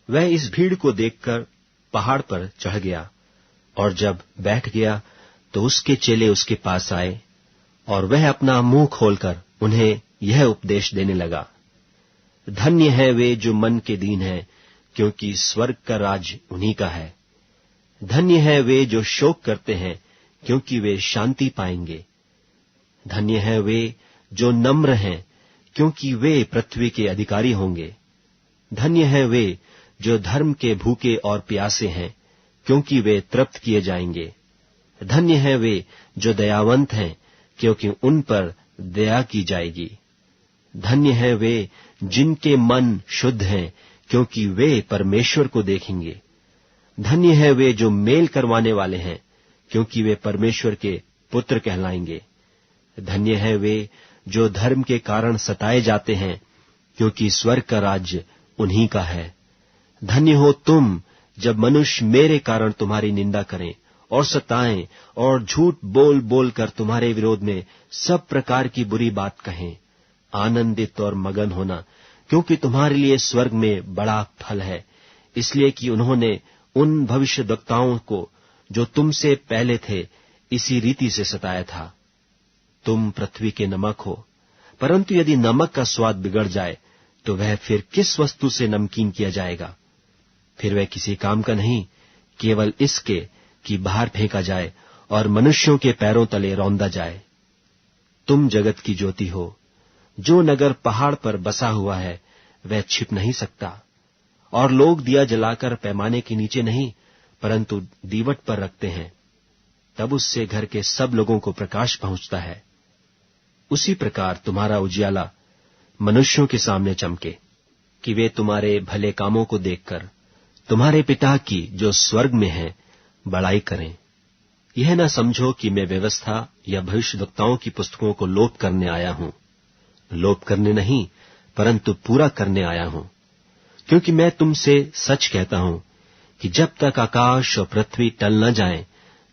वह इस भीड़ को देखकर पहाड़ पर चढ़ गया, और जब बैठ गया तो उसके चेले उसके पास आए, और वह अपना मुंह खोलकर उन्हें यह उपदेश देने लगा। धन्य है वे जो मन के दीन हैं, क्योंकि स्वर्ग का राज उन्हीं का है। धन्य है वे जो शोक करते हैं, क्योंकि वे शांति पाएंगे। धन्य है वे जो नम्र हैं, क्योंकि वे पृथ्वी के अधिकारी होंगे। धन्य है वे जो धर्म के भूखे और प्यासे हैं, क्योंकि वे तृप्त किए जाएंगे। धन्य है वे जो दयावंत हैं, क्योंकि उन पर दया की जाएगी। धन्य है वे जिनके मन शुद्ध हैं, क्योंकि वे परमेश्वर को देखेंगे। धन्य है वे जो मेल करवाने वाले हैं, क्योंकि वे परमेश्वर के पुत्र कहलाएंगे। धन्य है वे जो धर्म के कारण सताए जाते हैं, क्योंकि स्वर्ग का राज्य उन्हीं का है। धन्य हो तुम जब मनुष्य मेरे कारण तुम्हारी निंदा करें और सताएं और झूठ बोल बोल कर तुम्हारे विरोध में सब प्रकार की बुरी बात कहें। आनंदित और मगन होना, क्योंकि तुम्हारे लिए स्वर्ग में बड़ा फल है, इसलिए कि उन्होंने उन भविष्यद्वक्ताओं को जो तुमसे पहले थे इसी रीति से सताया था। तुम पृथ्वी के नमक हो, परंतु यदि नमक का स्वाद बिगड़ जाए तो वह फिर किस वस्तु से नमकीन किया जाएगा? फिर वह किसी काम का नहीं, केवल इसके कि बाहर फेंका जाए और मनुष्यों के पैरों तले रौंदा जाए। तुम जगत की ज्योति हो। जो नगर पहाड़ पर बसा हुआ है वह छिप नहीं सकता, और लोग दिया जलाकर पैमाने के नीचे नहीं, परंतु दीवट पर रखते हैं, तब उससे घर के सब लोगों को प्रकाश पहुंचता है। उसी प्रकार तुम्हारा उजियाला मनुष्यों के सामने चमके, कि वे तुम्हारे भले कामों को देखकर तुम्हारे पिता की जो स्वर्ग में है बड़ाई करें। यह न समझो कि मैं व्यवस्था या भविष्यद्वक्ताओं की पुस्तकों को लोप करने आया हूं। लोप करने नहीं, परंतु पूरा करने आया हूं। क्योंकि मैं तुमसे सच कहता हूं कि जब तक आकाश और पृथ्वी टल न जाएं,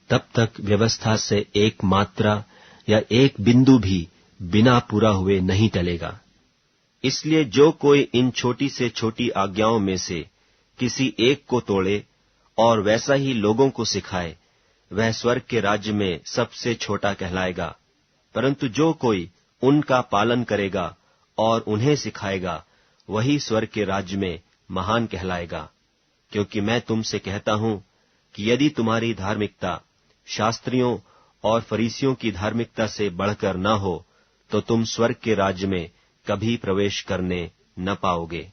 तब तक व्यवस्था से एक मात्रा या एक बिंदु भी बिना पूरा हुए नहीं टलेगा। इसलिए जो कोई इन छोटी से छोटी आज्ञाओं में से किसी एक को तोड़े और वैसा ही लोगों को सिखाए, वह स्वर्ग के राज्य में सबसे छोटा कहलाएगा। परंतु जो कोई उनका पालन करेगा और उन्हें सिखाएगा, वही स्वर्ग के राज्य में महान कहलाएगा। क्योंकि मैं तुमसे कहता हूं कि यदि तुम्हारी धार्मिकता शास्त्रियों और फरीसियों की धार्मिकता से बढ़कर न हो, तो तुम स्वर्ग के राज्य में कभी प्रवेश करने न पाओगे।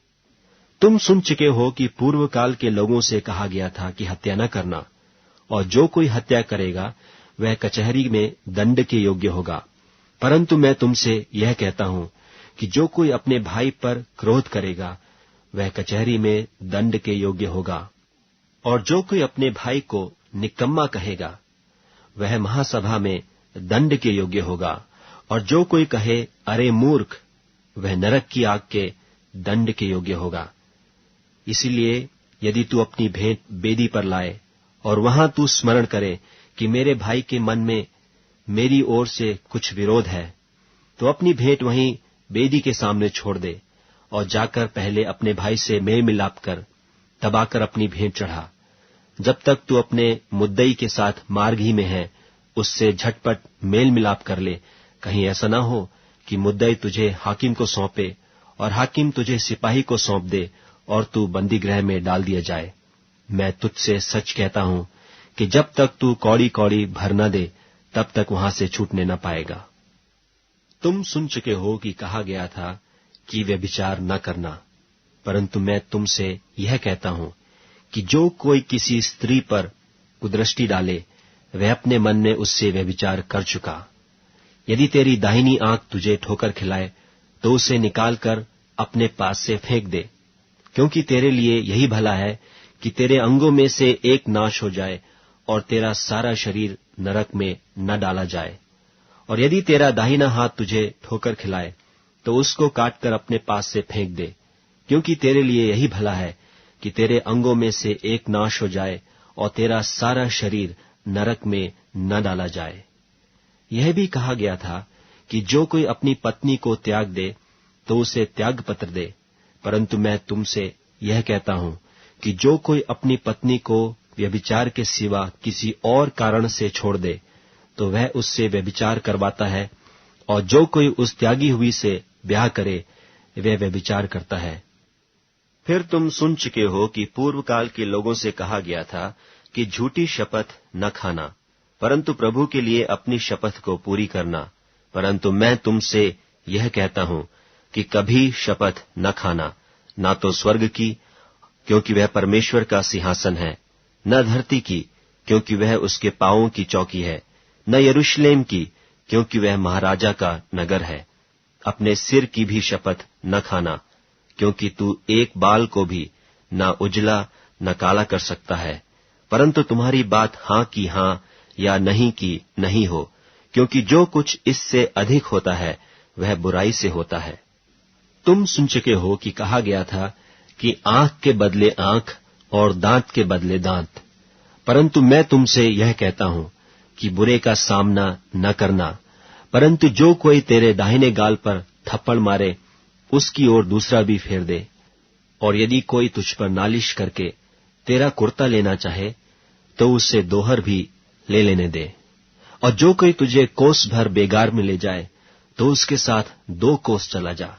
तुम सुन चुके हो कि पूर्व काल के लोगों से कहा गया था कि हत्या न करना, और जो कोई हत्या करेगा वह कचहरी में दंड के योग्य होगा। परंतु मैं तुमसे यह कहता हूं कि जो कोई अपने भाई पर क्रोध करेगा वह कचहरी में दंड के योग्य होगा, और जो कोई अपने भाई को निकम्मा कहेगा वह महासभा में दंड के योग्य होगा, और जो कोई कहे अरे मूर्ख, वह नरक की आग के दंड के योग्य होगा। इसीलिए यदि तू अपनी भेंट वेदी पर लाए और वहां तू स्मरण करे कि मेरे भाई के मन में मेरी ओर से कुछ विरोध है, तो अपनी भेंट वहीं वेदी के सामने छोड़ दे और जाकर पहले अपने भाई से मेल मिलाप कर, तब आकर अपनी भेंट चढ़ा। जब तक तू अपने मुद्दई के साथ मार्ग ही में है, उससे झटपट मेल मिलाप कर ले, कहीं ऐसा ना हो कि मुद्दई तुझे हाकिम को सौंपे और हाकिम तुझे सिपाही को सौंप दे और तू बंदी गृह में डाल दिया जाए। मैं तुझसे सच कहता हूं कि जब तक तू कौड़ी कौड़ी भर न दे, तब तक वहां से छूटने न पाएगा। तुम सुन चुके हो कि कहा गया था कि व्यभिचार न करना, परंतु मैं तुमसे यह कहता हूं कि जो कोई किसी स्त्री पर कुदृष्टि डाले, वह अपने मन में उससे व्यभिचार कर चुका। यदि तेरी दाहिनी आंख तुझे ठोकर खिलाए, तो उसे निकालकर अपने पास से फेंक दे, क्योंकि तेरे लिए यही भला है कि तेरे अंगों में से एक नाश हो जाए और तेरा सारा शरीर नरक में न डाला जाए। और यदि तेरा दाहिना हाथ तुझे ठोकर खिलाए, तो उसको काटकर अपने पास से फेंक दे, क्योंकि तेरे लिए यही भला है कि तेरे अंगों में से एक नाश हो जाए और तेरा सारा शरीर नरक में न डाला जाए। यह भी कहा गया था कि जो कोई अपनी पत्नी को त्याग दे तो उसे त्याग पत्र दे, परंतु मैं तुमसे यह कहता हूं कि जो कोई अपनी पत्नी को व्यभिचार के सिवा किसी और कारण से छोड़ दे तो वह उससे व्यभिचार करवाता है, और जो कोई उस त्यागी हुई से ब्याह करे वह व्यभिचार करता है। फिर तुम सुन चुके हो कि पूर्व काल के लोगों से कहा गया था कि झूठी शपथ न खाना, परंतु प्रभु के लिए अपनी शपथ को पूरी करना। परंतु मैं तुमसे यह कहता हूं कि कभी शपथ न खाना, ना तो स्वर्ग की, क्योंकि वह परमेश्वर का सिंहासन है, न धरती की, क्योंकि वह उसके पांवों की चौकी है, न यरूशलेम की, क्योंकि वह महाराजा का नगर है। अपने सिर की भी शपथ न खाना, क्योंकि तू एक बाल को भी न उजला न काला कर सकता है। परंतु तुम्हारी बात हां की हां या नहीं की नहीं हो, क्योंकि जो कुछ इससे अधिक होता है वह बुराई से होता है। तुम सुन चुके हो कि कहा गया था कि आंख के बदले आंख और दांत के बदले दांत। परंतु मैं तुमसे यह कहता हूं कि बुरे का सामना न करना, परंतु जो कोई तेरे दाहिने गाल पर थप्पड़ मारे उसकी ओर दूसरा भी फेर दे। और यदि कोई तुझ पर नालिश करके तेरा कुर्ता लेना चाहे तो उससे दोहर भी ले लेने दे। और जो कोई तुझे कोस भर बेगार में ले जाए तो उसके साथ 2 कोस चला जा।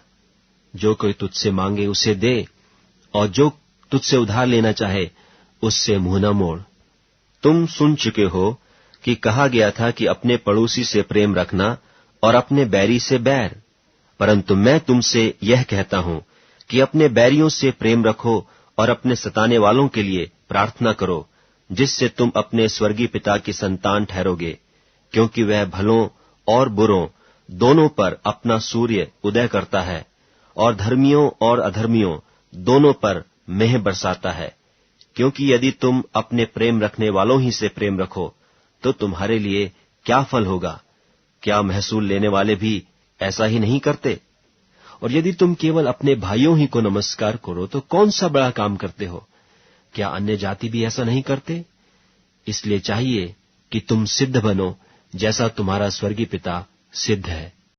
जो कोई तुझसे मांगे उसे दे, और जो तुझसे उधार लेना चाहे उससे मुंह न मोड़। तुम सुन चुके हो कि कहा गया था कि अपने पड़ोसी से प्रेम रखना और अपने बैरी से बैर। परंतु मैं तुमसे यह कहता हूं कि अपने बैरियों से प्रेम रखो और अपने सताने वालों के लिए प्रार्थना करो, जिससे तुम अपने स्वर्गीय पिता की संतान ठहरोगे, क्योंकि वह भलों और बुरों दोनों पर अपना सूर्य उदय करता है और धर्मियों और अधर्मियों दोनों पर मेह बरसाता है। क्योंकि यदि तुम अपने प्रेम रखने वालों ही से प्रेम रखो तो तुम्हारे लिए क्या फल होगा? क्या महसूल लेने वाले भी ऐसा ही नहीं करते? और यदि तुम केवल अपने भाइयों ही को नमस्कार करो तो कौन सा बड़ा काम करते हो? क्या अन्य जाति भी ऐसा नहीं करते? इसलिए चाहिए कि तुम सिद्ध बनो जैसा तुम्हारा स्वर्गीय पिता सिद्ध है।